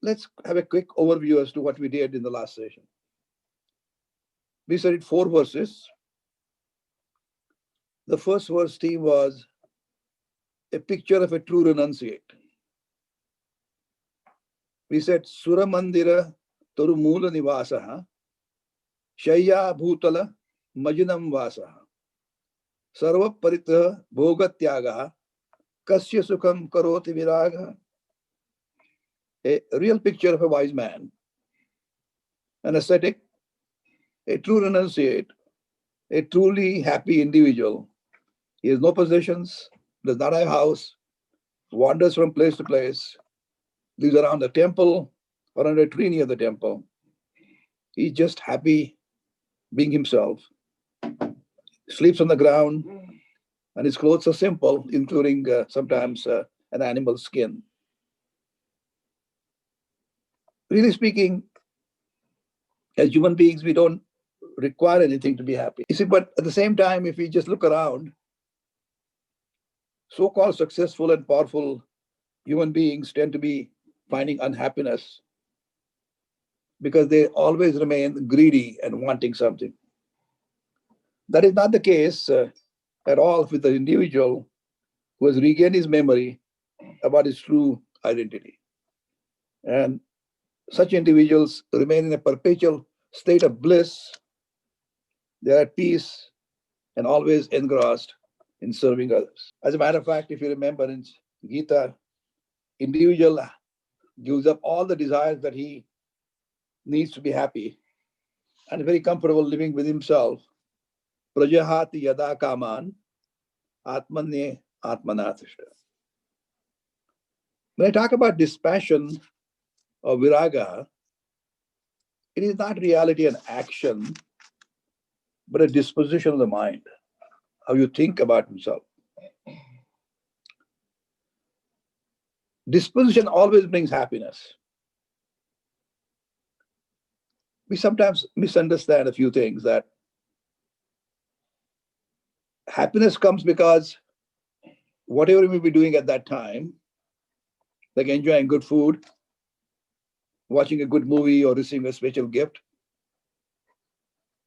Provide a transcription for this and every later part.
let's have a quick overview as to what we did in the last session. We studied 4 verses. The first verse theme was a picture of a true renunciate. We said Sura Mandira Tarumula Nivasaha Shaya Bhutala Majinam Vasaha Sarva Parita Bhogatyaga Kasya Sukham Karoti Viraga. A real picture of a wise man, an ascetic, a true renunciate, a truly happy individual. He has no possessions, does not have a house, wanders from place to place, lives around the temple or under a tree near the temple. He's just happy being himself. Sleeps on the ground, and his clothes are simple, including sometimes an animal skin. Really speaking, as human beings, we don't require anything to be happy. You see, but at the same time, if we just look around, so-called successful and powerful human beings tend to be finding unhappiness because they always remain greedy and wanting something. That is not the case at all with the individual who has regained his memory about his true identity. And such individuals remain in a perpetual state of bliss. They are at peace and always engrossed in serving others. As a matter of fact, if you remember in Gita, individual gives up all the desires that he needs to be happy and very comfortable living with himself. Prajahati yada kaman atmanye atmanathishta. When I talk about dispassion or viraga, it is not reality and action, but a disposition of the mind, how you think about himself. Disposition always brings happiness. We sometimes misunderstand a few things, that happiness comes because whatever we may be doing at that time, like enjoying good food, watching a good movie, or receiving a special gift.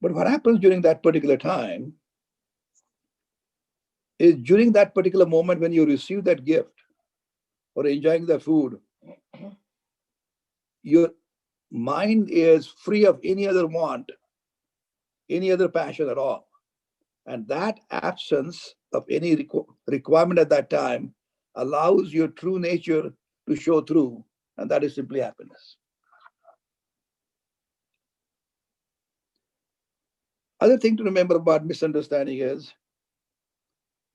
But what happens during that particular time is during that particular moment when you receive that gift or enjoying the food, your mind is free of any other want, any other passion at all. And that absence of any requirement at that time allows your true nature to show through, and that is simply happiness. Other thing to remember about misunderstanding is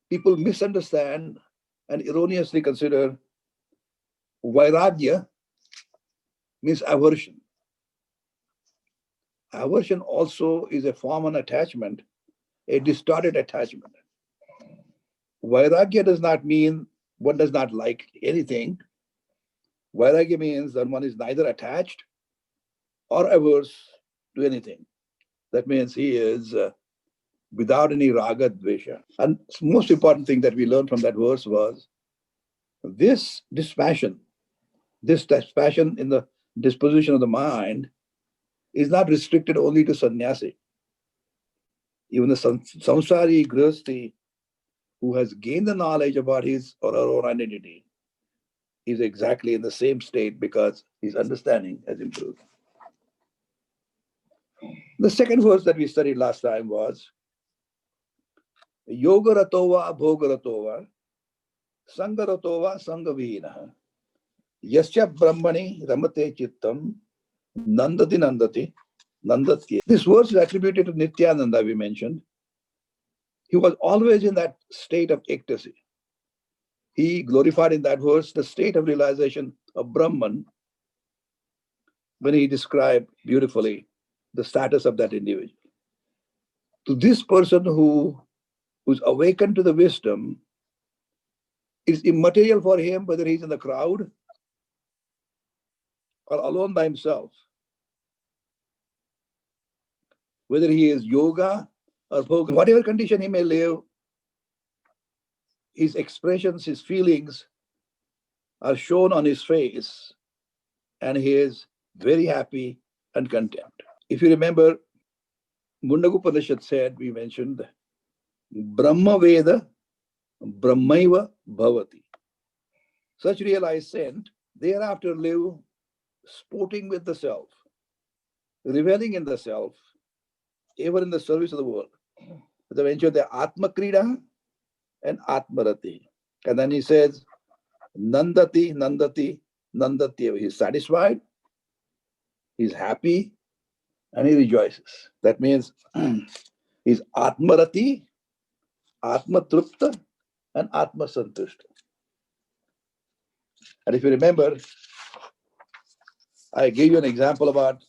people misunderstand and erroneously consider vairagya means aversion. Aversion also is a form of attachment, a distorted attachment. Vairagya does not mean one does not like anything. Vairagya means that one is neither attached or averse to anything. That means he is without any raga dvesha. And the most important thing that we learned from that verse was this dispassion in the disposition of the mind is not restricted only to sannyasi. Even the samsari grihasti who has gained the knowledge about his or her own identity is exactly in the same state because his understanding has improved. The second verse that we studied last time was Yoga ratova bhoga ratova sanga ratova sanga vihinaha yasya brahmani ramate chittam nandati nandati. This verse is attributed to Nityananda, we mentioned. He was always in that state of ecstasy. He glorified in that verse the state of realization of Brahman when he described beautifully the status of that individual. To this person who's awakened to the wisdom, it's immaterial for him whether he's in the crowd or alone by himself, whether he is yoga or bhoga, whatever condition he may live, his expressions, his feelings are shown on his face, and he is very happy and content. If you remember, Mundagupanishad said, we mentioned, Brahma Veda, Brahmaiva Bhavati. Such realized saint thereafter live sporting with the self, reveling in the self, ever in the service of the world. They mentioned the Atma Krida and Atmarati. And then he says, Nandati, Nandati, Nandati. He's satisfied, he's happy, and he rejoices. That means he's Atmarati, Atmatrupta, and Atmasantushta. And if you remember, I gave you an example about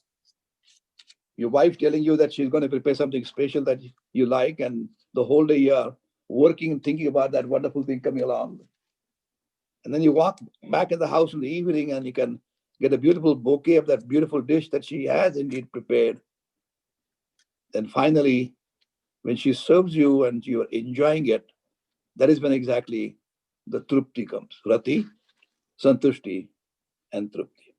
your wife telling you that she's going to prepare something special that you like, and the whole day you are working and thinking about that wonderful thing coming along. And then you walk back in the house in the evening and you can get a beautiful bouquet of that beautiful dish that she has indeed prepared. Then finally, when she serves you and you're enjoying it, that is when exactly the trupti comes. Rati, santushti, and trupti.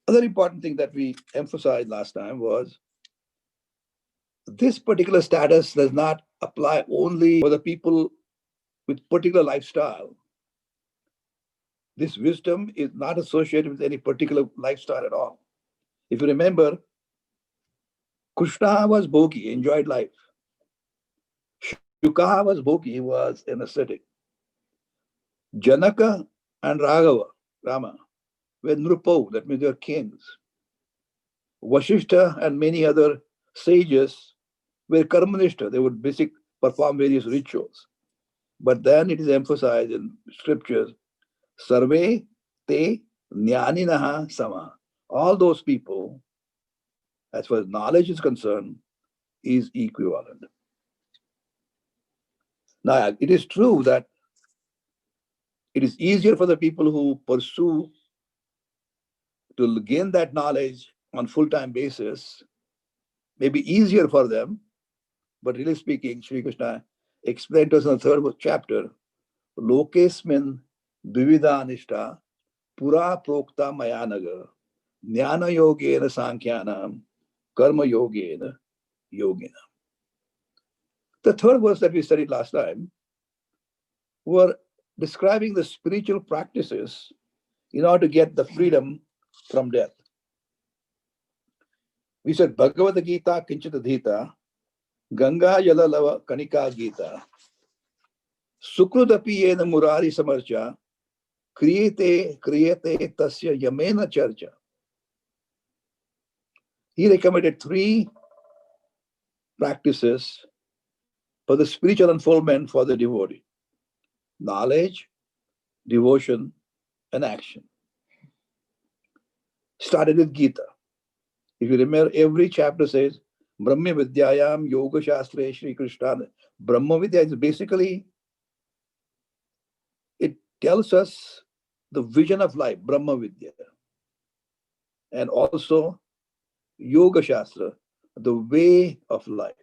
Other important thing that we emphasized last time was this particular status does not apply only for the people with particular lifestyle. This wisdom is not associated with any particular lifestyle at all. If you remember, Krishna was bhogi, enjoyed life. Shuka was bhogi, was an ascetic. Janaka and Raghava, Rama, were nrupo, that means they were kings. Vashishta and many other sages were karmanishta, they would basically perform various rituals. But then it is emphasized in scriptures, sarve te jnaninaha sama. All those people, as far as knowledge is concerned, is equivalent. Now, it is true that it is easier for the people who pursue to gain that knowledge on full-time basis, maybe easier for them, but really speaking, Sri Krishna explained to us in the third chapter, Lokesmin Dvivida Nishta Pura Prokta Mayanaga Jnana Yogena Sankhyanam Karma Yogena Yogina. The third verse that we studied last time were describing the spiritual practices in order to get the freedom from death. We said Bhagavad Gita Kinchita Dhita, Ganga Yala Lava Kanika Gita, Sukrudapi Yena Murari Samarcha, Kriyate Tasya Yamena Charcha. He recommended 3 practices for the spiritual unfoldment for the devotee: knowledge, devotion, and action. Started with Gita. If you remember, every chapter says, Brahma Vidyayam Yoga Shastra Shri Krishna. Brahma Vidya is basically, it tells us the vision of life, Brahma Vidya. And also Yoga Shastra, the way of life.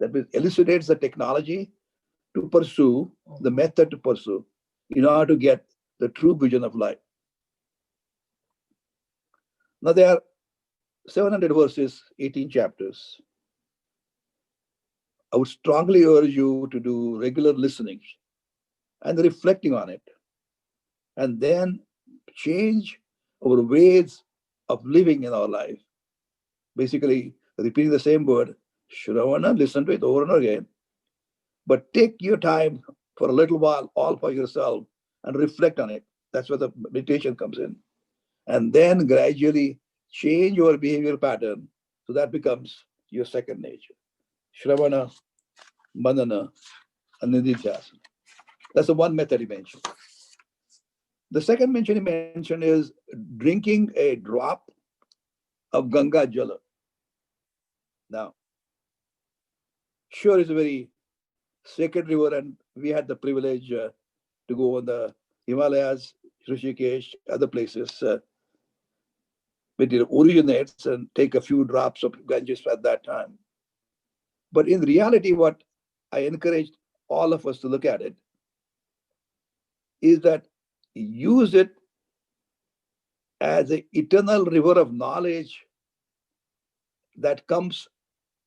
That elucidates the technology to pursue, the method to pursue, in order to get the true vision of life. Now there are 700 verses, 18 chapters. I would strongly urge you to do regular listening and reflecting on it, and then change our ways of living in our life. Basically, repeating the same word, Shravana, listen to it over and over again, but take your time for a little while, all for yourself, and reflect on it. That's where the meditation comes in. And then gradually change your behavioral pattern so that becomes your second nature. Shravana, Manana, and Nididhyasana. That's the one method he mentioned. The second mention he mentioned is drinking a drop of Ganga Jala. Now, sure, it's a very sacred river, and we had the privilege to go on the Himalayas, Rishikesh, other places, where it originates, and take a few drops of Ganges at that time. But in reality, what I encourage all of us to look at it is that use it as an eternal river of knowledge that comes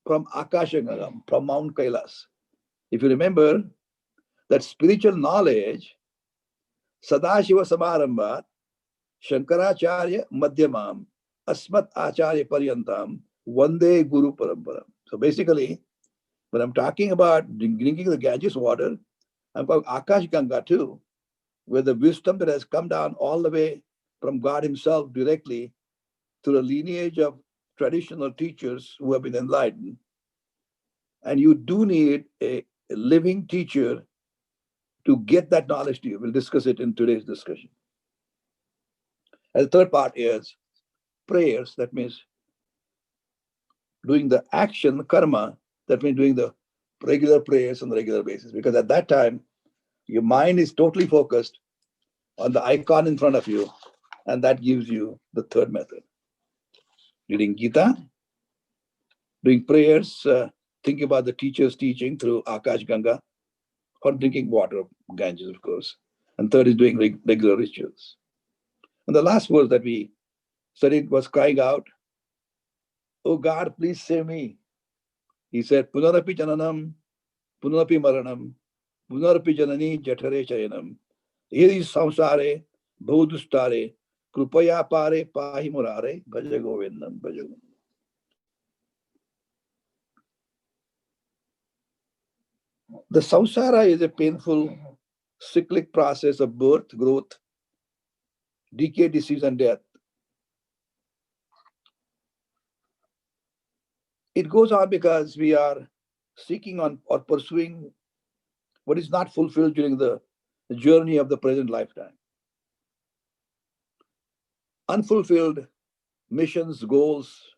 from Akashagam, from Mount Kailas. If you remember, that spiritual knowledge, Sadashiva Samarambhat, Shankaracharya Madhyamam, Asmat Acharya Paryantam, Vande Guru Paramparam. So basically, when I'm talking about drinking the Ganges water, I'm called Akash Ganga too, where the wisdom that has come down all the way from God Himself directly through a lineage of traditional teachers who have been enlightened. And you do need a living teacher to get that knowledge to you. We'll discuss it in today's discussion. And the third part is prayers. That means doing the action, karma. That means doing the regular prayers on a regular basis. Because at that time, your mind is totally focused on the icon in front of you. And that gives you the third method. Reading Gita, doing prayers, thinking about the teacher's teaching through Akash Ganga, or drinking water of Ganges, of course. And third is doing regular rituals. And the last verse that we studied was crying out, "Oh God, please save me." He said, "Punarapi jananam, punarapi maranam, punarapi janani jatare chayanam. Iri samsare, bhaudustare, krupaya pare pahi murare, bhaja govindam, bhaja govindam." The samsara is a painful, cyclic process of birth, growth, decay, disease, and death. It goes on because we are seeking on or pursuing what is not fulfilled during the journey of the present lifetime. Unfulfilled missions, goals,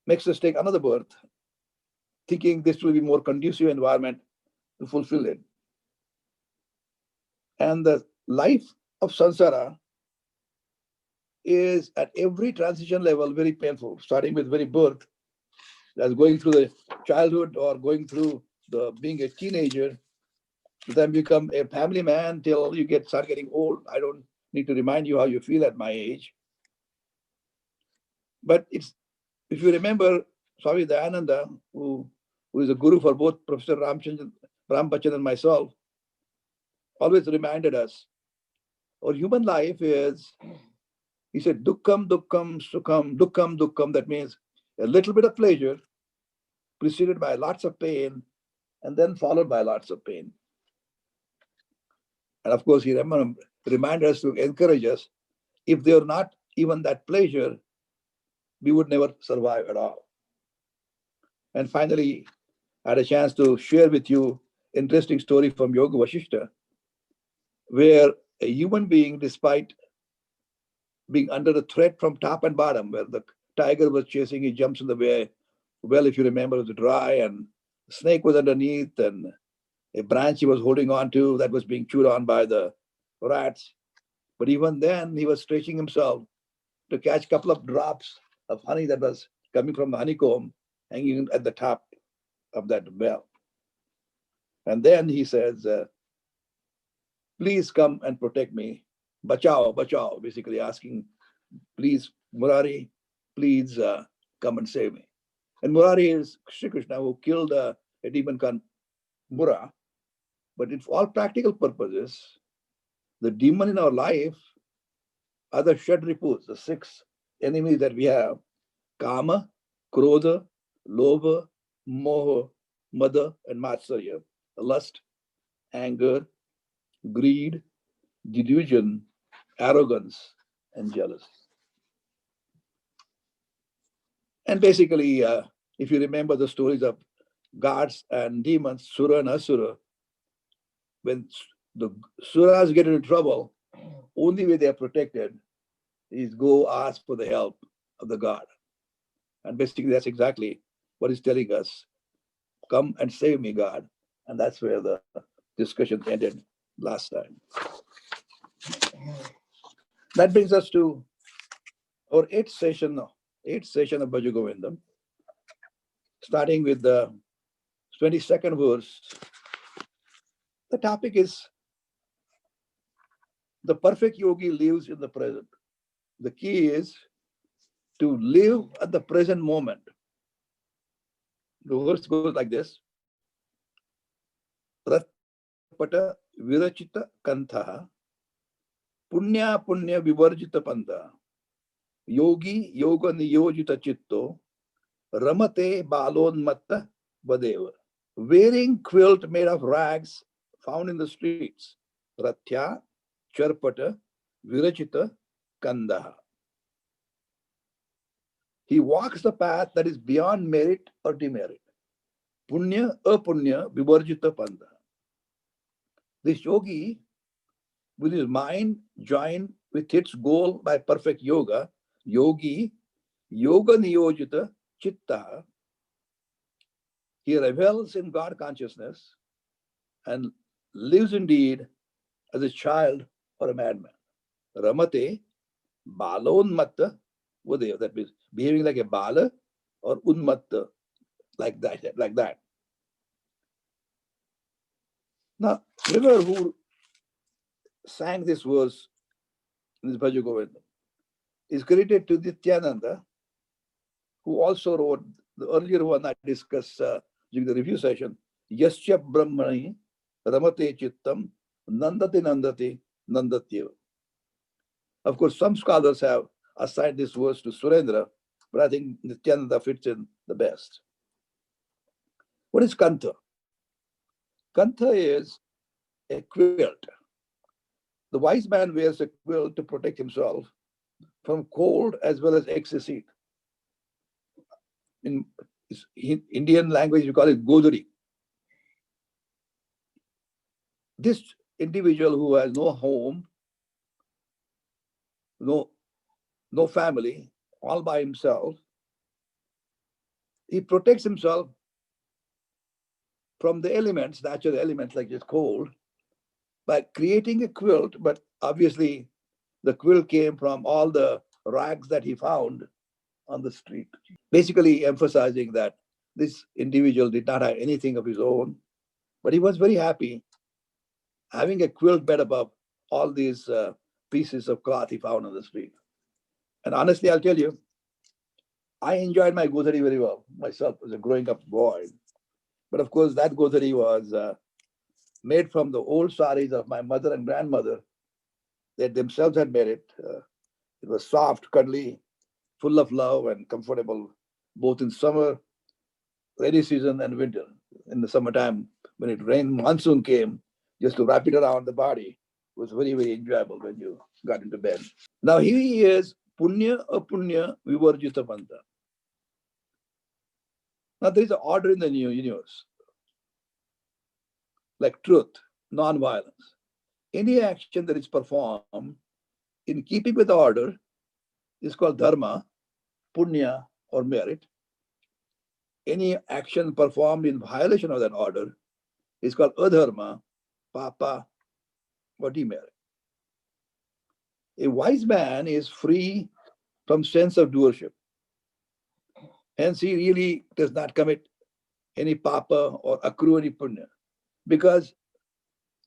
makes us take another birth, thinking this will be more conducive environment to fulfill it. And the life of samsara is at every transition level very painful, starting with very birth, as going through the childhood or going through the being a teenager, then become a family man till you start getting old. I don't need to remind you how you feel at my age. But it's, if you remember Swami Dayananda, who is a guru for both Professor Ram Bachchan and myself, always reminded us, our human life is, he said, dukkam, dukkam, sukham, dukkam, dukkam. That means a little bit of pleasure preceded by lots of pain and then followed by lots of pain. And of course, he reminded us to encourage us, if they're not even that pleasure, we would never survive at all. And finally, I had a chance to share with you an interesting story from Yoga Vasishta, where a human being, despite being under the threat from top and bottom, where the tiger was chasing, he jumps in the way. Well, if you remember, it was dry and the snake was underneath and a branch he was holding on to that was being chewed on by the rats. But even then, he was stretching himself to catch a couple of drops of honey that was coming from the honeycomb hanging at the top of that bell. And then he says, "Please come and protect me. Bachao, bachao," basically asking, "Please, Murari, please come and save me." And Murari is Sri Krishna, who killed a demon called Mura. But for all practical purposes, the demon in our life are the Shadripus, the 6 enemies that we have: Kama, Krodha, Lobha, Moha, Mada, and Matsarya. Lust, anger, greed, delusion, arrogance, and jealousy. And basically, if you remember the stories of gods and demons, Sura and Asura, when the Suras get into trouble, only way they are protected is go ask for the help of the god. And basically, that's exactly what he's telling us. Come and save me, God. And that's where the discussion ended last time. That brings us to our eighth session of Bhaja Govindam, starting with the 22nd verse. The topic is The perfect yogi lives in the present. The key is to live at the present moment. The verse goes like this: Ratpata virachita kantha punya punya vivarjita panta yogi yoga niyojita chitto ramate balonmatta vadeva. Wearing quilt made of rags found in the streets. Rathya charpata virachita kandaha. He walks the path that is beyond merit or demerit. Punya, apunya, vivarjita panda. This yogi, with his mind joined with its goal by perfect yoga, yogi, yoga niyojita chitta, he revels in God consciousness and lives indeed as a child or a madman. Ramate, balonmatta, vadeva. That means behaving like a bala or unmatta, like that. Now, remember who sang this verse in this Bhaja Govindam? Is credited to Nityananda, who also wrote the earlier one I discussed during the review session, Yasya Brahmani Ramate Chittam Nandati Nandati Nandatyeva. Of course, some scholars have assigned this verse to Surendra, but I think Nityananda fits in the best. What is Kantha? Kantha is a quilt. The wise man wears a quilt to protect himself from cold as well as excess heat. In Indian language, you call it godari. This individual who has no home, no family, all by himself, he protects himself from the elements, natural elements like just cold, by creating a quilt. But obviously, the quilt came from all the rags that he found on the street, basically emphasizing that this individual did not have anything of his own, but he was very happy having a quilt bed above all these pieces of cloth he found on the street. And honestly, I'll tell you, I enjoyed my godari very well myself as a growing up boy. But of course, that godari was made from the old saris of my mother and grandmother. They themselves had made it. It was soft, cuddly, full of love and comfortable, both in summer, rainy season, and winter. In the summertime, when it rained, monsoon came, just to wrap it around the body was very, very enjoyable when you got into bed. Now here he is, punya apunya vivarjita panta. Now there is an order in the new universe, like truth, non-violence. Any action that is performed in keeping with order is called dharma, punya, or merit. Any action performed in violation of that order is called adharma, papa, or demerit. A wise man is free from sense of doership. Hence, he really does not commit any papa or accrue any punya, because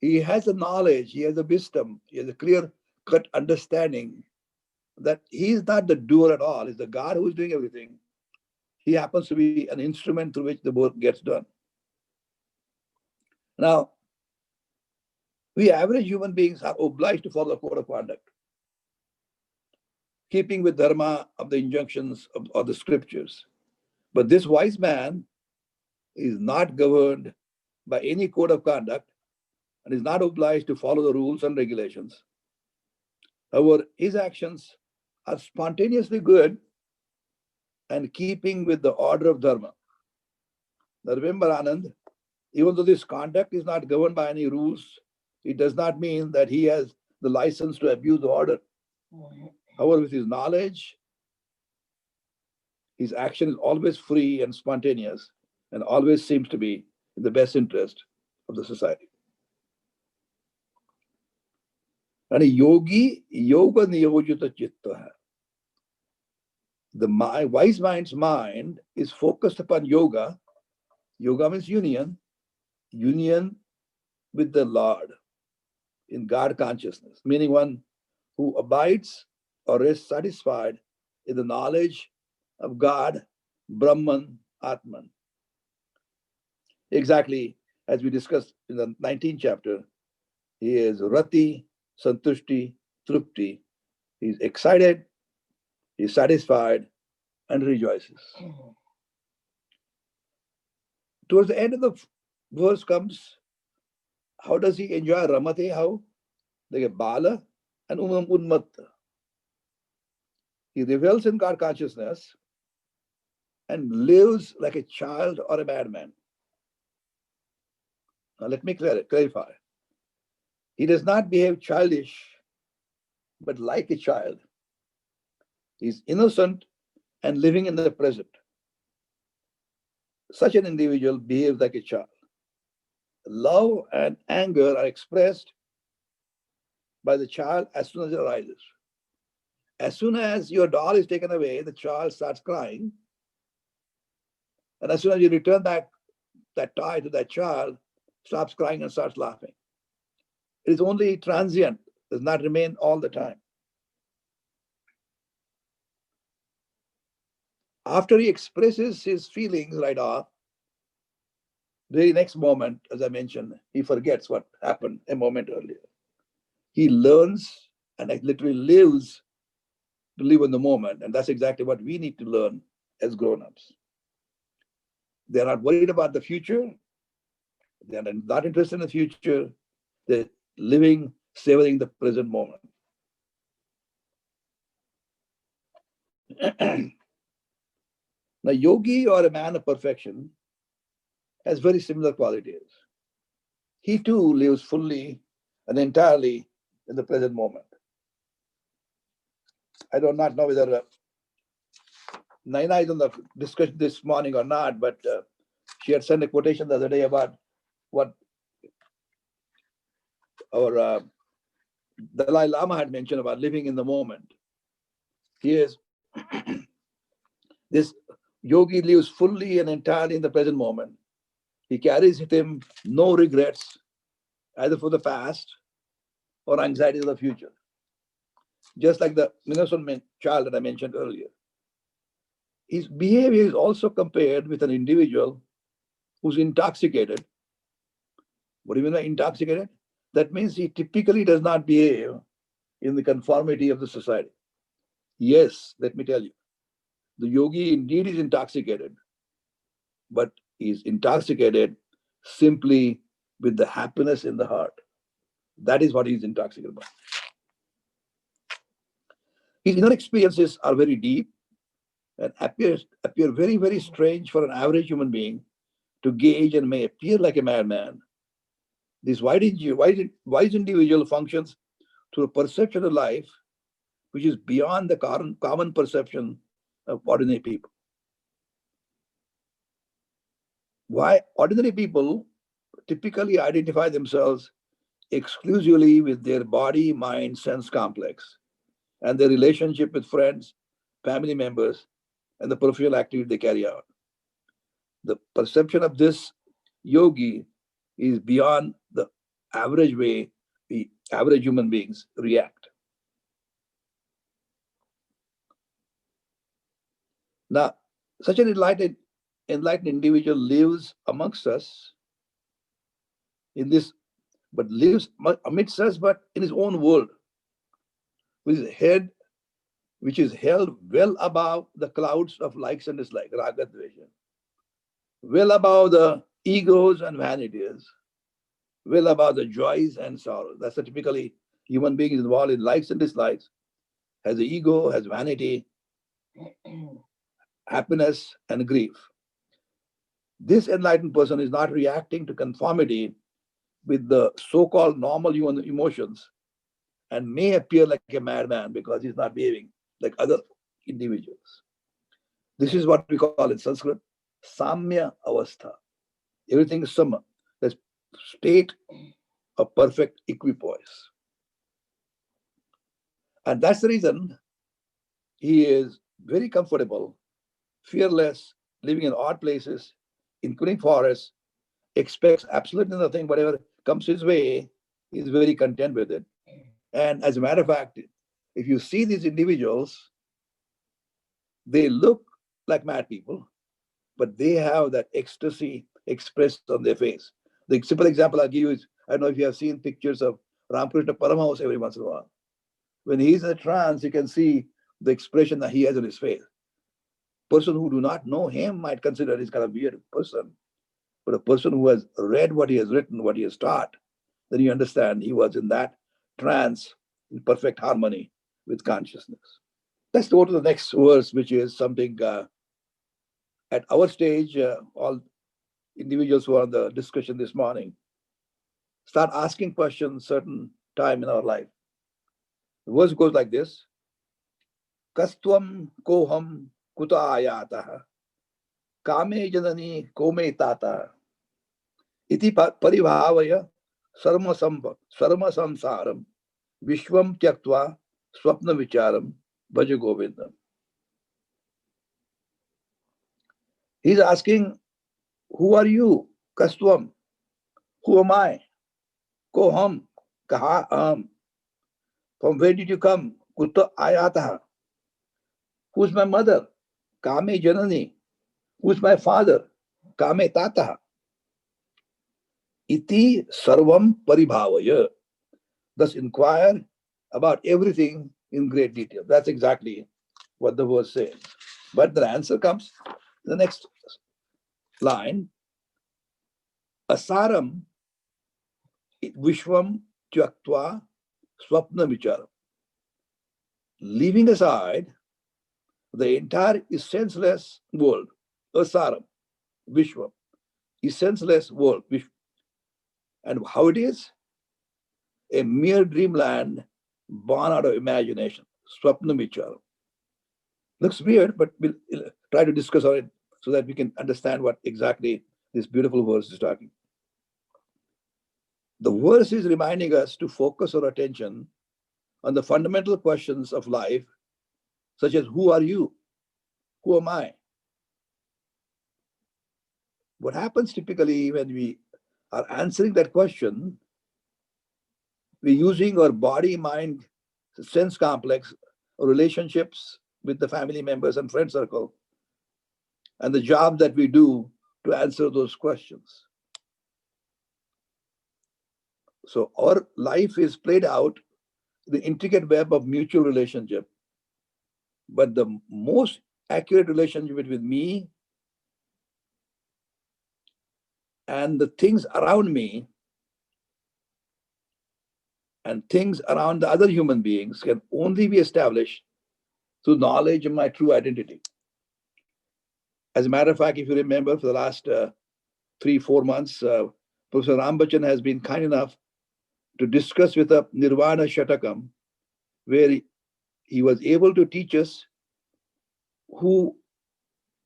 he has the knowledge, he has the wisdom, he has a clear-cut understanding that he is not the doer at all. He's the God who is doing everything. He happens to be an instrument through which the work gets done. Now, we average human beings are obliged to follow a code of conduct, keeping with dharma of the injunctions of the scriptures. But this wise man is not governed by any code of conduct and is not obliged to follow the rules and regulations. However, his actions are spontaneously good and keeping with the order of dharma. Now remember, Anand, even though this conduct is not governed by any rules, it does not mean that he has the license to abuse the order. However, with his knowledge, his action is always free and spontaneous and always seems to be in the best interest of the society. And a yogi, yoga niyojita chitta. The wise mind's mind is focused upon yoga. Yoga means union with the Lord. in God consciousness, meaning one who abides or is satisfied in the knowledge of God, Brahman, Atman. Exactly as we discussed in the 19th chapter, he is Rati, Santushti, Trupti. He's excited, he's satisfied, and rejoices. Towards the end of the verse comes, how does he enjoy Ramate? How? Like Bala and Unmatta. He revels in God consciousness and lives like a child or a madman. Now let me clarify. He does not behave childish, but like a child. He's innocent and living in the present. Such an individual behaves like a child. Love and anger are expressed by the child as soon as it arises. As soon as your doll is taken away, the child starts crying. And as soon as you return back that toy to that child, stops crying and starts laughing. It is only transient, does not remain all the time. After he expresses his feelings right off, the very next moment, as I mentioned, he forgets what happened a moment earlier. He learns and literally lives to live in the moment. And that's exactly what we need to learn as grown-ups. They're not worried about the future. They're not interested in the future. They're living, savoring the present moment. Now, yogi or a man of perfection has very similar qualities. He too lives fully and entirely in the present moment. I do not know whether Naina is on the discussion this morning or not, but she had sent a quotation the other day about what our Dalai Lama had mentioned about living in the moment. He is, this yogi lives fully and entirely in the present moment. He carries with him no regrets, either for the past or anxieties of the future. Just like the innocent child that I mentioned earlier. His behavior is also compared with an individual who's intoxicated. What do you mean by intoxicated? That means he typically does not behave in the conformity of the society. Yes, let me tell you, the yogi indeed is intoxicated, but he's intoxicated simply with the happiness in the heart. That is what he's intoxicated about. His inner experiences are very deep and appear very, very strange for an average human being to gauge and may appear like a madman. This wise individual functions through a perception of life which is beyond the common perception of ordinary people. Why ordinary people typically identify themselves exclusively with their body, mind, sense complex and their relationship with friends, family members, and the peripheral activity they carry out. The perception of this yogi is beyond the average way the average human beings react. Now, such an enlightened individual lives amongst us in this, but lives amidst us, but in his own world, with his head, which is held well above the clouds of likes and dislikes, raga dvesha, well above the egos and vanities, well above the joys and sorrows. That's a typically human being is involved in likes and dislikes, has the ego, has vanity, happiness, and grief. This enlightened person is not reacting to conformity with the so-called normal human emotions and may appear like a madman because he's not behaving like other individuals. This is what we call in Sanskrit Samya Avastha. Everything is Sama, the state of perfect equipoise. And that's the reason he is very comfortable, fearless, living in odd places, including forests, expects absolutely nothing, whatever comes his way, He's very content with it. And as a matter of fact, if you see these individuals, they look like mad people, but they have that ecstasy expressed on their face. The simple example I'll give you is, I don't know if you have seen pictures of Ramakrishna Paramahansa every once in a while. When he's in a trance, you can see the expression that he has on his face. Person who do not know him might consider he's kind of weird person. But a person who has read what he has written, what he has taught, then you understand he was in that trance in perfect harmony with consciousness. Let's go to the next verse, which is something at our stage, all individuals who are on the discussion this morning, start asking questions certain time in our life. The verse goes like this: Kastvam koham kuta ayatah kame janani kome tata iti paribhavaya sarma samsaram vishwam tyaktva swapna vicharam Bhaja Govindam. He's asking, who are you? Kastvam. Who am I? Koham. Kaha am. From where did you come? Kuta ayatah. Who's my mother? Kame janani. Who's my father? Kame tata. Iti sarvam paribhavaya. Thus inquire about everything in great detail. That's exactly what the verse says. But the answer comes in the next line. Asaram vishwam tyaktva swapna vicharam. Leaving aside the entire senseless world, asaram, vishwam, senseless world. And how it is? A mere dreamland born out of imagination, swapna vicharam. Looks weird, but we'll try to discuss on it so that we can understand what exactly this beautiful verse is talking. The verse is reminding us to focus our attention on the fundamental questions of life, such as who are you? Who am I? What happens typically when we are answering that question, we're using our body, mind, sense complex, or relationships with the family members and friend circle, and the job that we do to answer those questions. So our life is played out the intricate web of mutual relationship, but the most accurate relationship between me and the things around me and things around the other human beings can only be established through knowledge of my true identity. As a matter of fact, if you remember, for the last 3-4 months, Professor Rambachan has been kind enough to discuss with a Nirvana Shatakam, where he was able to teach us who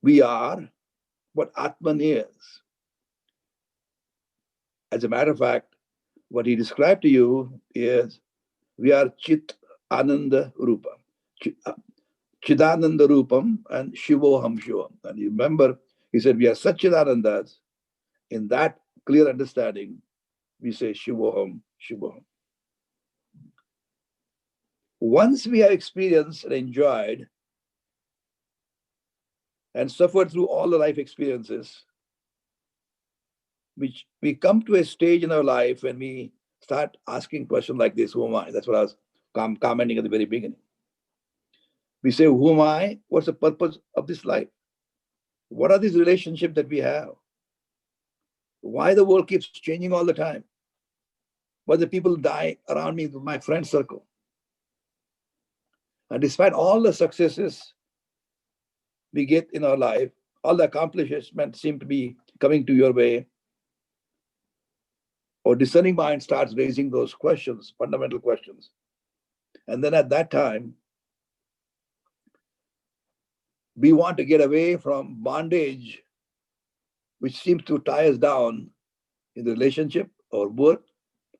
we are, what Atman is. As a matter of fact, what he described to you is we are Chit Ananda Rupam. Chidananda Rupam and Shivoham Shivam. And you remember, he said, we are Satchidanandas. In that clear understanding, we say Shivoham Shivoham. Once we have experienced and enjoyed and suffered through all the life experiences, which we come to a stage in our life when we start asking questions like this, who am I? That's what I was commenting at the very beginning. We say, who am I? What's the purpose of this life? What are these relationships that we have? Why the world keeps changing all the time? Why the people die around me, my friend circle? And despite all the successes we get in our life, all the accomplishments seem to be coming to your way, or discerning mind starts raising those questions, fundamental questions. And then at that time, we want to get away from bondage, which seems to tie us down in the relationship or work,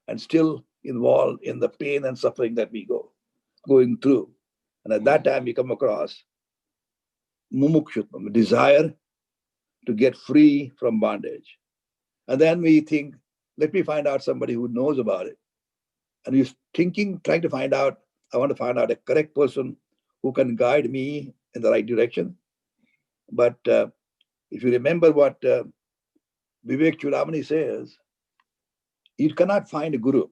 and still involved in the pain and suffering that we going through. And at that time, we come across mumukshutvam, desire to get free from bondage. And then we think, let me find out somebody who knows about it. and you're thinking, trying to find out, I want to find out a correct person who can guide me in the right direction. But if you remember what Vivek Chudamani says, you cannot find a guru.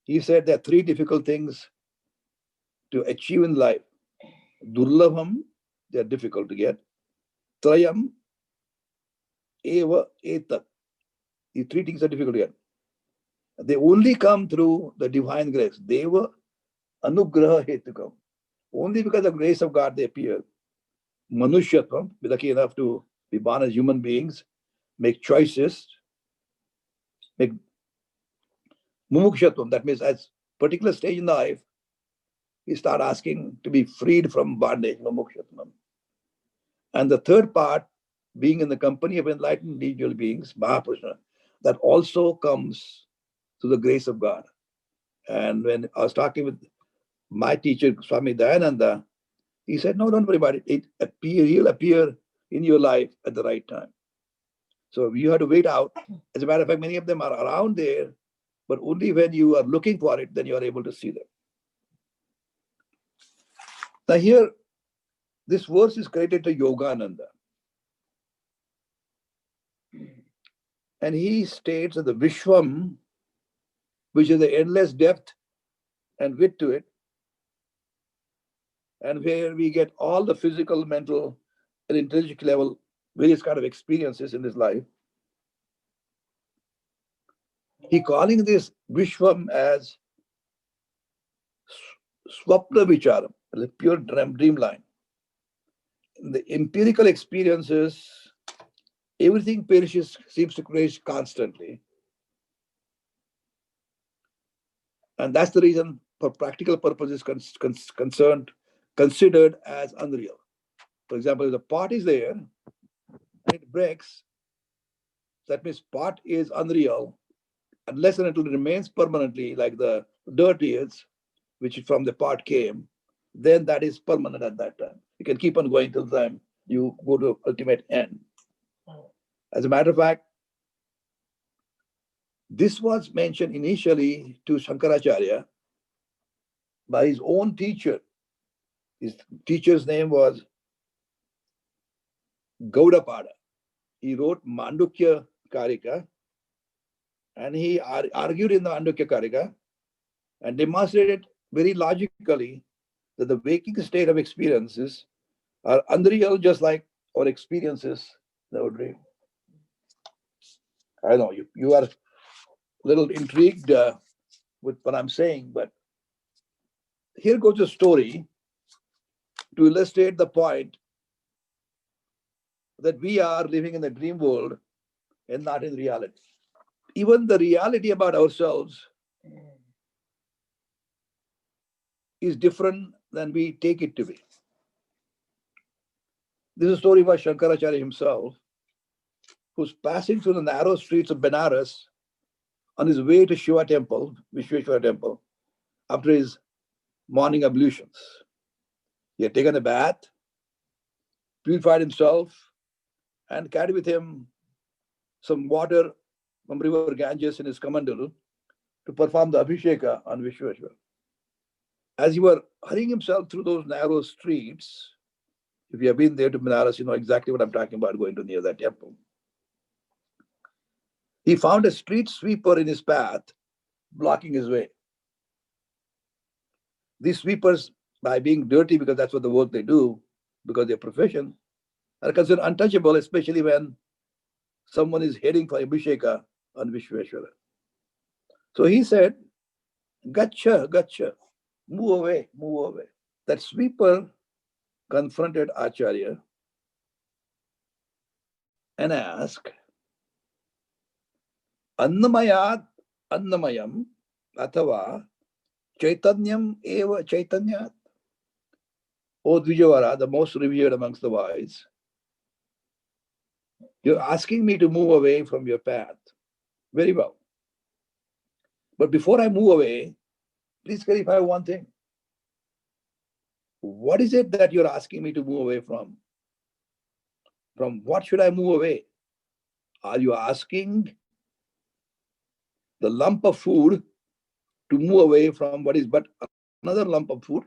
He said there are three difficult things to achieve in life. Durlabham, they are difficult to get. Trayam, eva, etat. These three things are difficult to get. They only come through the divine grace. Deva, anugraha hetukam. Only because of the grace of God they appear. Manushyatam, be lucky enough to be born as human beings, make choices, make mumukshatvam. That means at particular stage in life, we start asking to be freed from bondage, mumukshatvam. And the third part, being in the company of enlightened individual beings, Mahaprajna, that also comes through the grace of God. And when I was talking with my teacher, Swami Dayananda, he said, no, don't worry about it. He'll appear in your life at the right time. So you have to wait out. As a matter of fact, many of them are around there, but only when you are looking for it, then you are able to see them. Now here, this verse is credited to Yogananda. And he states that the Vishwam, which is the endless depth and width to it, and where we get all the physical, mental, and intellectual level, various kind of experiences in this life. He calling this Vishwam as Swapna Vicharam, the pure dreamline. In the empirical experiences, everything perishes, seems to perish constantly. And that's the reason, for practical purposes, considered as unreal. For example, if the pot is there and it breaks, that means pot is unreal unless and until it remains permanently like the dirt is, which from the pot came, then that is permanent at that time. You can keep on going till the time you go to ultimate end. As a matter of fact, this was mentioned initially to Shankaracharya by his own teacher. His teacher's name was Gaudapada. He wrote Mandukya Karika, and he argued in the Mandukya Karika and demonstrated very logically that the waking state of experiences are unreal, just like our experiences in our dream. I know you are a little intrigued with what I'm saying, but here goes a story to illustrate the point that we are living in the dream world and not in reality. Even the reality about ourselves is different than we take it to be. This is a story about Shankaracharya himself, who's passing through the narrow streets of Benares on his way to Shiva temple, Vishweshwara temple, after his morning ablutions. He had taken a bath, purified himself, and carried with him some water from river Ganges in his kamandal to perform the Abhisheka on Vishweshwara. As he were hurrying himself through those narrow streets, if you have been there to Benares, you know exactly what I'm talking about, going to near that temple. He found a street sweeper in his path, blocking his way. These sweepers, by being dirty, because that's what the work they do, because their profession, are considered untouchable, especially when someone is heading for Abhisheka on Vishweshwara. So he said, Gacha, Gacha, move away, move away. That sweeper confronted Acharya and asked, Annamayat Annamayam Athava Chaitanyam Eva Chaitanyat. O Dvijavara, the most revered amongst the wise, you're asking me to move away from your path. Very well. But before I move away, please clarify one thing. What is it that you're asking me to move away from? From what should I move away? Are you asking the lump of food to move away from what is but another lump of food?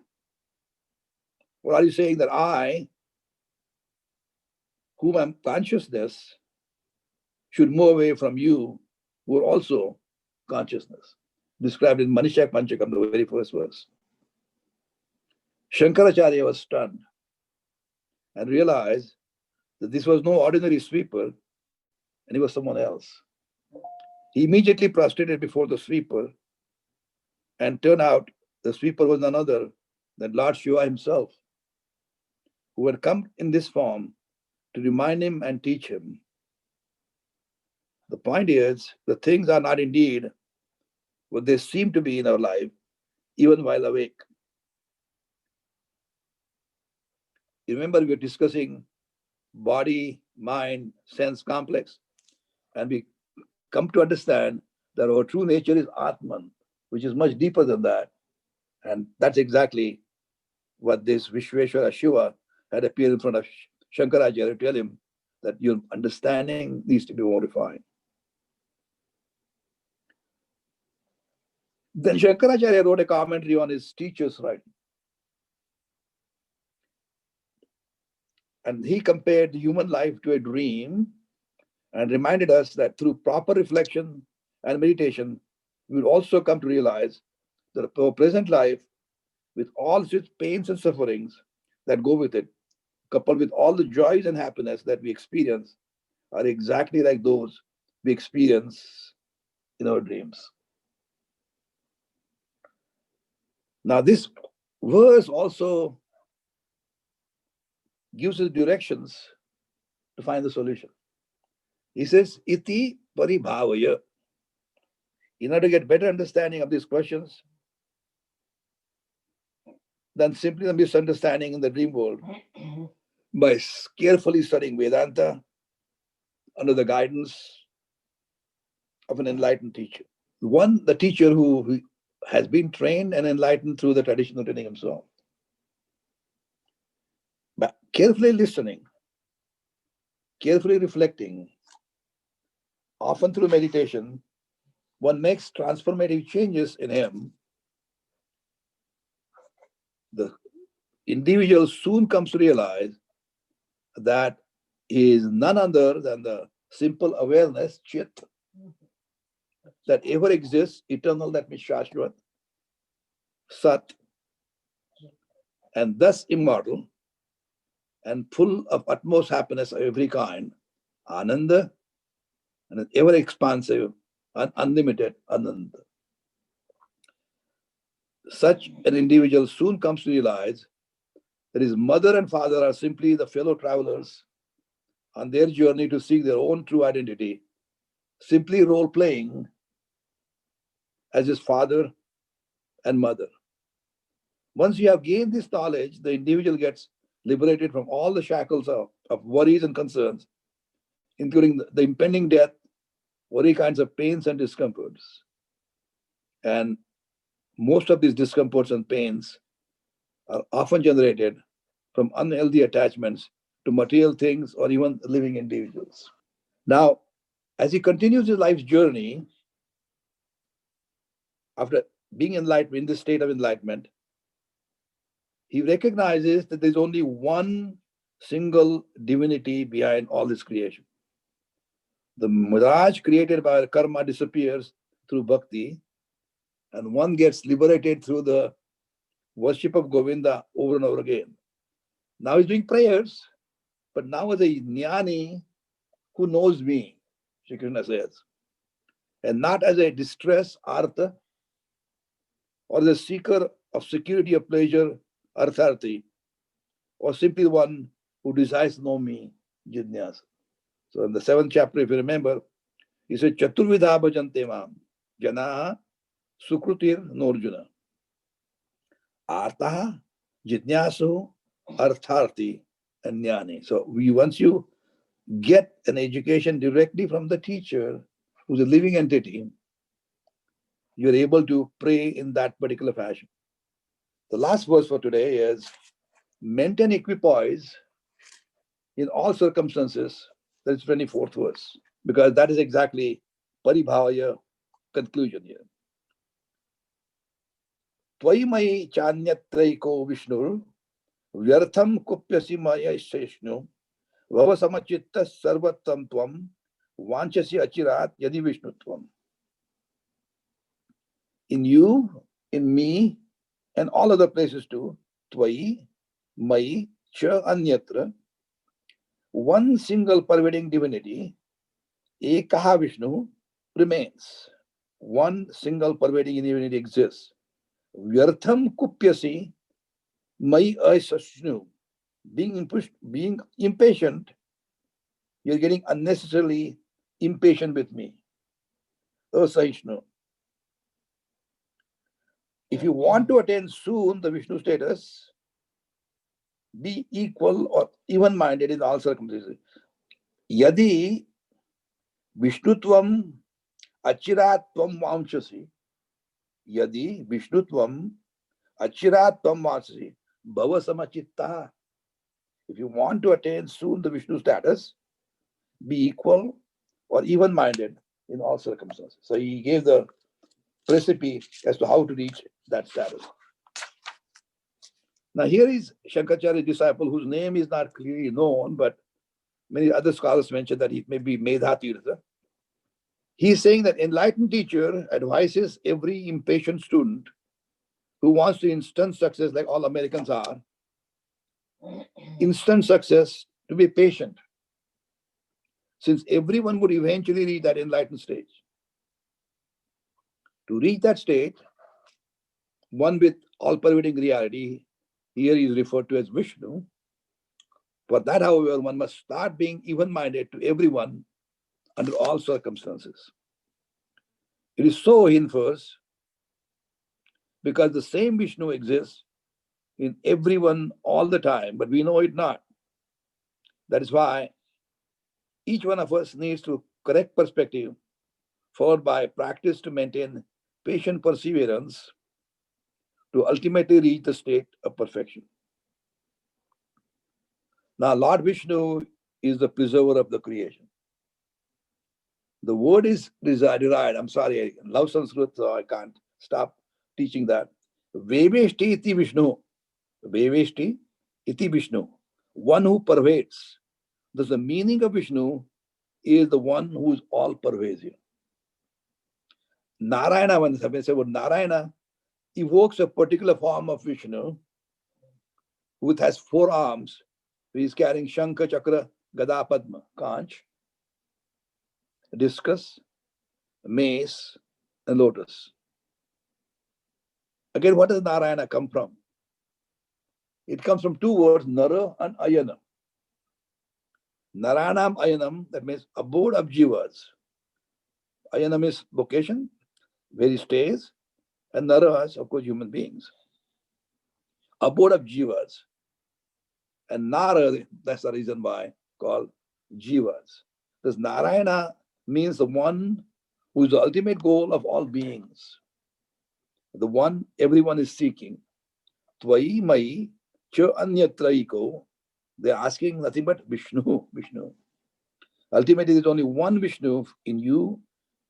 Or are you saying that I, whom am consciousness, should move away from you, who are also consciousness? Described in Manisha Panchakam, the very first verse. Shankaracharya was stunned and realized that this was no ordinary sweeper, and he was someone else. He immediately prostrated before the sweeper, and turned out the sweeper was none other than Lord Shiva himself, who had come in this form to remind him and teach him. The point is, the things are not indeed what they seem to be in our life, even while awake. You remember we were discussing body, mind, sense complex, and we come to understand that our true nature is Atman, which is much deeper than that. And that's exactly what this Vishveshwara Shiva had appeared in front of Shankaracharya to tell him, that your understanding needs to be more refined. Then Shankaracharya wrote a commentary on his teacher's writing. And he compared the human life to a dream and reminded us that through proper reflection and meditation, we will also come to realize that our present life, with all its pains and sufferings that go with it, coupled with all the joys and happiness that we experience, are exactly like those we experience in our dreams. Now, this verse also gives us directions to find the solution. He says, iti paribhavaya. In order to get better understanding of these questions than simply the misunderstanding in the dream world, by carefully studying Vedanta under the guidance of an enlightened teacher. The teacher who has been trained and enlightened through the traditional training himself. By carefully listening, carefully reflecting, often through meditation, one makes transformative changes in him. The individual soon comes to realize that he is none other than the simple awareness, Chit, that ever exists, eternal, that means Shashvat, Sat, and thus immortal, and full of utmost happiness of every kind, Ananda, and ever expansive and unlimited Ananda. Such an individual soon comes to realize that his mother and father are simply the fellow travelers on their journey to seek their own true identity, simply role-playing as his father and mother. Once you have gained this knowledge, the individual gets liberated from all the shackles of worries and concerns, including the impending death, worry kinds of pains and discomforts. And most of these discomforts and pains are often generated from unhealthy attachments to material things or even living individuals. Now, as he continues his life's journey, after being enlightened, in this state of enlightenment, he recognizes that there's only one single divinity behind all this creation. The mirage created by our karma disappears through bhakti, and one gets liberated through the worship of Govinda over and over again. Now he's doing prayers, but now as a jnani who knows me, Shri Krishna says, and not as a distress, artha, or the seeker of security of pleasure, artharthi, or simply one who desires to know me, jidnyasa. So in the 7th chapter, if you remember, he said, Chaturvidha bhajante mam, janaha sukrutir norjuna. Artaha, jidnyasu, artharthi, and jnani. So once you get an education directly from the teacher, who's a living entity, you're able to pray in that particular fashion. The last verse for today is, maintain equipoise in all circumstances. That's 24th verse, because that is exactly paribhavaya conclusion here. Tvaimai chanyatraiko Vishnu, Vyartham kupyasi maya Sheshnu, Vavasamachitta sarvatam tvam, Vanchasi achirat yadi Vishnutvam. In you, in me, and all other places too, Tvai, Mai, Cha Anyatra, one single pervading divinity, Ekaha Vishnu, remains. One single pervading divinity exists. Vyartham kupyasi mai asashnu. Being impatient, you're getting unnecessarily impatient with me. Asahishnu. If you want to attain soon the Vishnu status, be equal or even-minded in all circumstances. Yadi Vishnutvam achiratvam vamchasi, Yadi Vishnutvam achiratvam vamchasi, bhava samachitta. If you want to attain soon the Vishnu status, be equal or even-minded in all circumstances. So he gave the recipe as to how to reach that status. Now here is Shankaracharya's disciple, whose name is not clearly known, but many other scholars mention that he may be Medhatirtha. He is saying that enlightened teacher advises every impatient student who wants to instant success, like all Americans are, instant success, to be patient, since everyone would eventually reach that enlightened stage. To reach that state, one with all-pervading reality, here is referred to as Vishnu. For that, however, one must start being even-minded to everyone under all circumstances. It is so, he infers, because the same Vishnu exists in everyone all the time, but we know it not. That is why each one of us needs to correct perspective, followed by practice to maintain patient perseverance to ultimately reach the state of perfection. Now, Lord Vishnu is the preserver of the creation. The word is derived. I'm sorry, I love Sanskrit, so I can't stop teaching that. Veveshti iti Vishnu. Veveshti iti Vishnu. One who pervades. Thus, the meaning of Vishnu is the one who is all pervasive. Narayana, when I say about Narayana, evokes a particular form of Vishnu, which has 4 arms. He is carrying Shankha, Chakra, Gada, Padma, Kanch, discus, mace, and lotus. Again, what does Narayana come from? It comes from 2 words, Nara and Ayana. Naranam Ayanam, that means abode of jivas. Ayanam is vocation, where he stays, and Nara is, of course, human beings. Abode of jivas. And Nara, that's the reason why, called jivas. This Narayana means the one who is the ultimate goal of all beings, the one everyone is seeking. Tvai mai cha anyatraiko. They're asking nothing but Vishnu, Vishnu. Ultimately, there's only one Vishnu in you,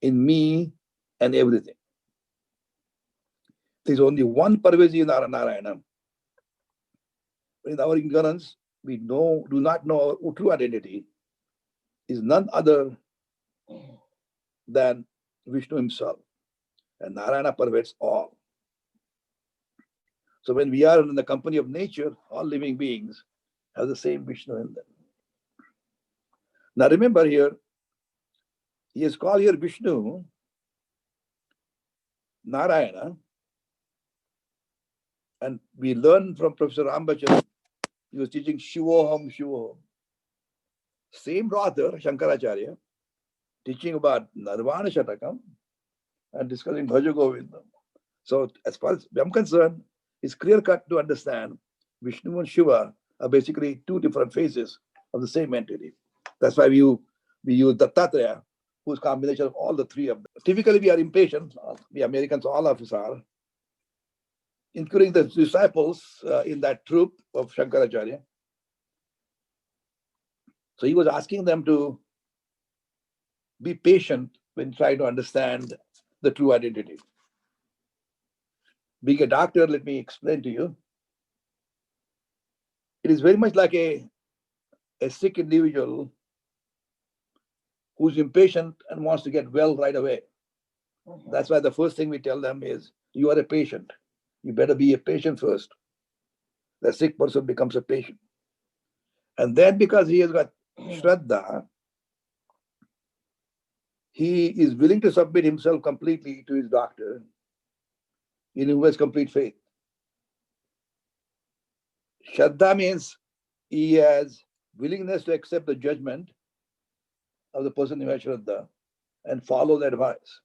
in me, and everything. There's only one Parvezi Narayana. In our ignorance, we do not know our true identity is none other than Vishnu himself. And Narayana pervades all. So when we are in the company of nature, all living beings have the same Vishnu in them. Now remember here, he is called here Vishnu, Narayana, and we learn from Professor Rambachan, he was teaching Shivoham, Shivoham. Same author, Shankaracharya, teaching about Nirvana Shatakam and discussing Bhaja Govindam. So as far as I'm concerned, it's clear cut to understand Vishnu and Shiva are basically 2 different phases of the same entity. That's why we use Dattatreya, who's combination of all the 3 of them. Typically, we are impatient. We Americans, all of us are, including the disciples in that troop of Shankaracharya. So he was asking them to be patient when trying to understand the true identity. Being a doctor, let me explain to you. It is very much like a sick individual who's impatient and wants to get well right away. That's why the first thing we tell them is, you are a patient. You better be a patient first. The sick person becomes a patient. And then because he has got Shraddha, he is willing to submit himself completely to his doctor, in who has complete faith. Shraddha means he has willingness to accept the judgment of the person who has Shraddha and follow the advice.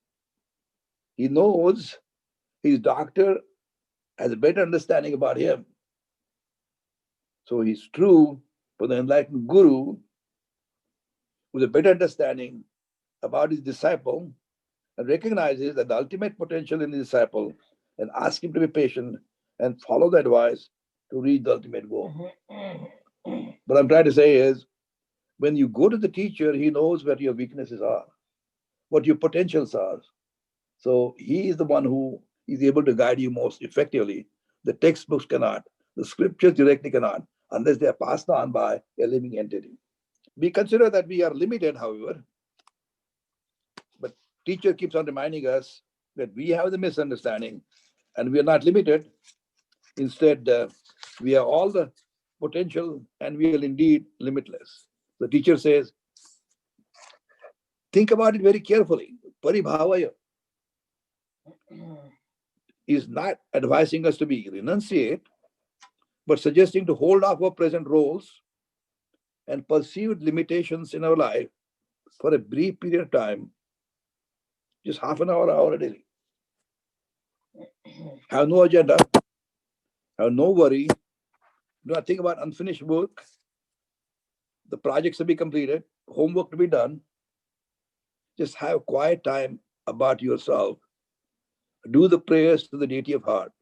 He knows his doctor has a better understanding about him. So he's true for the enlightened guru with a better understanding about his disciple and recognizes that the ultimate potential in the disciple and ask him to be patient and follow the advice to reach the ultimate goal. What I'm trying to say is, when you go to the teacher, he knows where your weaknesses are, what your potentials are. So he is the one who is able to guide you most effectively. The textbooks cannot, the scriptures directly cannot, unless they are passed on by a living entity. We consider that we are limited, however, but teacher keeps on reminding us that we have the misunderstanding and we are not limited. Instead, we have all the potential and we are indeed limitless. The teacher says, think about it very carefully. Paribhavaya is not advising us to be renunciate, but suggesting to hold off our present roles and perceived limitations in our life for a brief period of time, just half an hour daily. Have no agenda, have no worry, do not think about unfinished work, the projects to be completed, homework to be done. Just have quiet time about yourself. Do the prayers to the deity of heart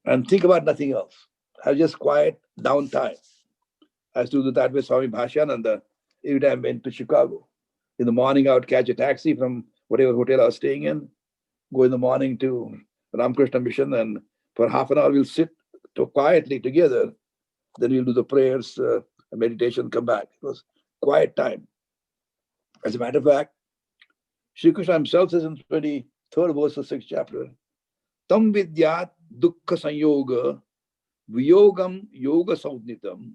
and think about nothing else. Have just quiet downtime. I used to do that with Swami Bhashyananda every time I went to Chicago. In the morning, I would catch a taxi from whatever hotel I was staying in, go in the morning to Ramakrishna Mission, and for half an hour we'll sit quietly together. Then we'll do the prayers, meditation, come back. It was quiet time. As a matter of fact, Sri Krishna himself says in 23rd verse of 6th chapter, Tam vidyat dukkha sanyoga viyogam yoga saudnitam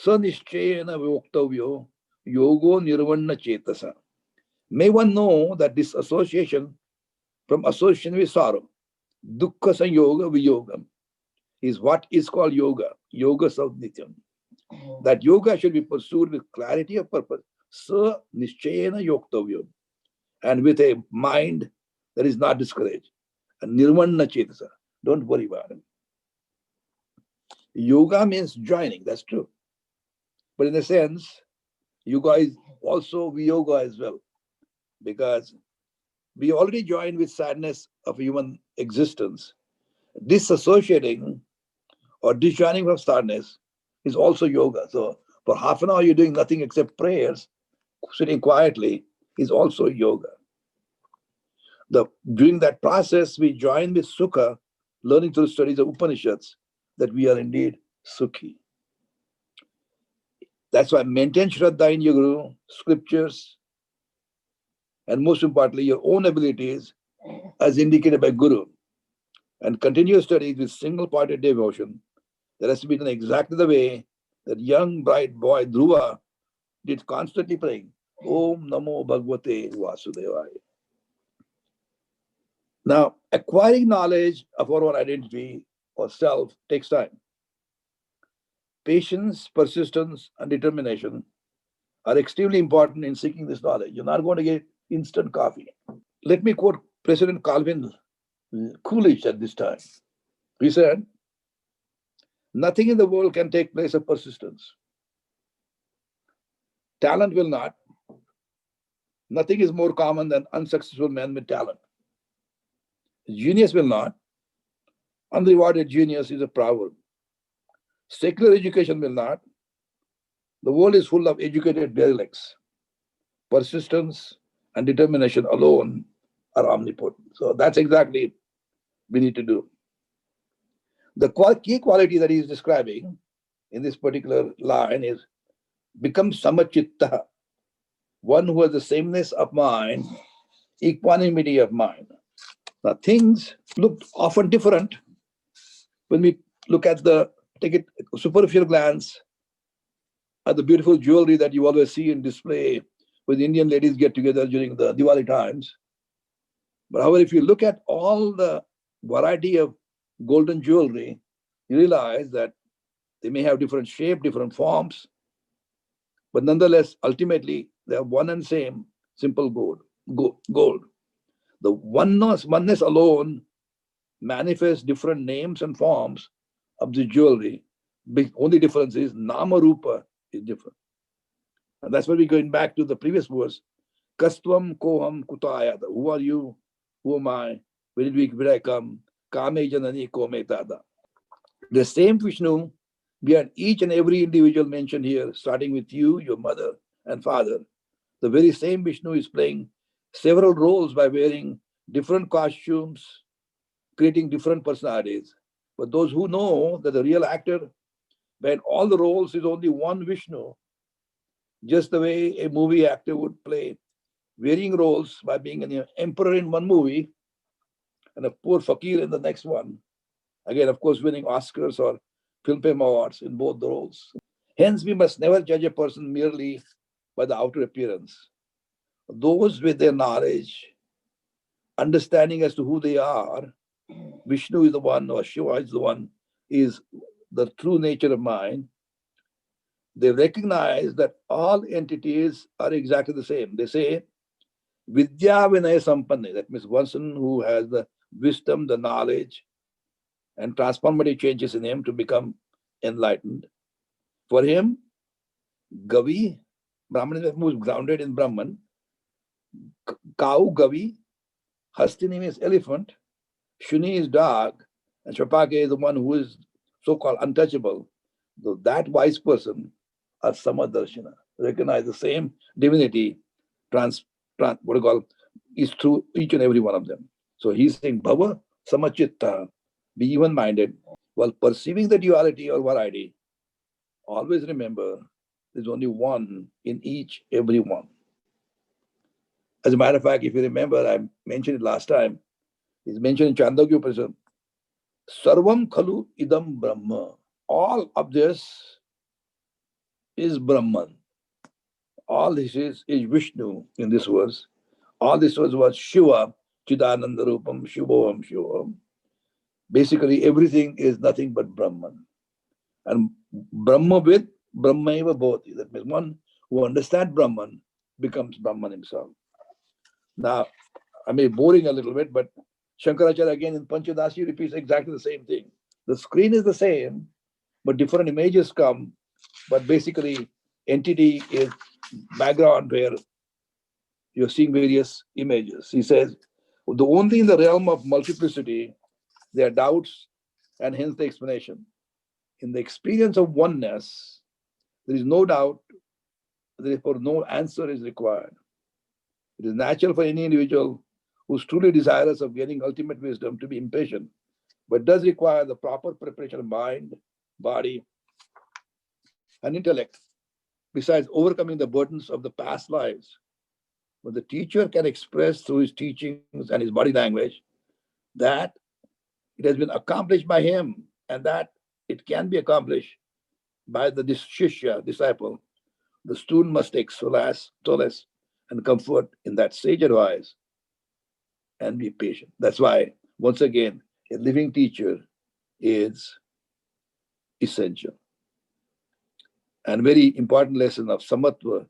sanishchayana voktavyo yogo nirvanna chetasa. May one know that this association from association with sorrow, dukkha sanyoga viyogam, is what is called yoga, yoga saudnitam. That yoga should be pursued with clarity of purpose, sa nishchayana yoktavyo, and with a mind that is not discouraged. And nirvanna chetasa, don't worry about it. Yoga means joining, that's true. But in a sense, yoga is also viyoga as well, because we already joined with sadness of human existence. Disassociating or disjoining from sadness is also yoga. So for half an hour, you're doing nothing except prayers, sitting quietly is also yoga. During that process, we join with Sukha, learning through studies of Upanishads that we are indeed Sukhi. That's why maintain Shraddha in your Guru, scriptures, and most importantly, your own abilities as indicated by Guru, and continue studies with single-pointed devotion. That has to be done exactly the way that young bright boy Dhruva did, constantly praying, Om Namo Bhagavate Vasudevaya. Now, acquiring knowledge of our own identity or self takes time. Patience, persistence, and determination are extremely important in seeking this knowledge. You're not going to get instant coffee. Let me quote President Calvin Coolidge at this time. He said, nothing in the world can take place of persistence. Talent will not. Nothing is more common than unsuccessful men with talent. Genius will not. Unrewarded genius is a proverb. Secular education will not. The world is full of educated derelicts. Persistence and determination alone are omnipotent. So that's exactly it. we need to do. The key quality that he is describing in this particular line is become samachitta, one who has the sameness of mind, equanimity of mind. Now, things look often different when we look at take it superficial glance at the beautiful jewelry that you always see in display when Indian ladies get together during the Diwali times. But however, if you look at all the variety of golden jewelry, you realize that they may have different shape, different forms, but nonetheless, ultimately, they are one and same simple gold. The oneness alone manifests different names and forms of the jewelry. The only difference is Nama Rupa is different. And that's why we're going back to the previous verse. Kastvam koham kutaya. Who are you? Who am I? Where did I come? Kame janani kome tada. The same Vishnu behind each and every individual mentioned here, starting with you, your mother and father. The very same Vishnu is playing several roles by wearing different costumes, creating different personalities. But those who know that the real actor behind all the roles is only one Vishnu, just the way a movie actor would play varying roles by being an emperor in one movie and a poor fakir in the next one. Again, of course, winning Oscars or Film Awards in both the roles. Hence, we must never judge a person merely by the outer appearance. Those with their knowledge, understanding as to who they are, Vishnu is the one, or Shiva is the one, is the true nature of mind. They recognize that all entities are exactly the same. They say, Vidya Vinaya Sampanne, that means one who has the wisdom, the knowledge, and transformative changes in him to become enlightened. For him, Gavi, Brahman is grounded in Brahman. Cow, Gavi, Hastini means elephant, Shuni is dog, and Shapake is the one who is so-called untouchable. So that wise person, as Samadarshana, recognize the same divinity, is through each and every one of them. So he's saying, Bhava Samachitta, be even-minded, while perceiving the duality or variety. Always remember, there's only one in each, every one. As a matter of fact, if you remember, I mentioned it last time, it's mentioned in Chandogya Upanishad, Sarvam Khalu Idam Brahma. All of this is Brahman. All this is Vishnu in this verse. All this was Shiva, Chidananda Rupam, Shubham, Shubham. Basically, everything is nothing but Brahman. And Brahma with Brahmaiva Bhoti. That means one who understands Brahman becomes Brahman himself. Now, I may be boring a little bit, but Shankaracharya again in Panchadasi repeats exactly the same thing. The screen is the same, but different images come. But basically, entity is background where you're seeing various images. He says, the only in the realm of multiplicity, there are doubts and hence the explanation. In the experience of oneness, there is no doubt, therefore no answer is required. It is natural for any individual who is truly desirous of gaining ultimate wisdom to be impatient, but does require the proper preparation of mind, body, and intellect, besides overcoming the burdens of the past lives. But the teacher can express through his teachings and his body language that it has been accomplished by him and that it can be accomplished by the shishya, disciple. The student must take solace and comfort in that sage advice and be patient. That's why, once again, a living teacher is essential. And very important lesson of samatvam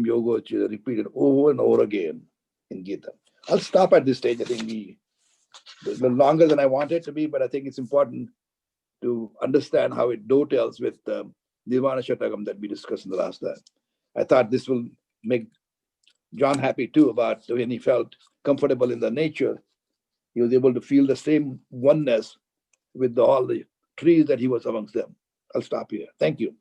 yoga, which is repeated over and over again in Gita. I'll stop at this stage. I think a little longer than I want it to be, but I think it's important to understand how it dovetails with Nirvana Shatakam that we discussed in the last time. I thought this will make John happy too, about when he felt comfortable in the nature. He was able to feel the same oneness with all the trees that he was amongst them. I'll stop here. Thank you.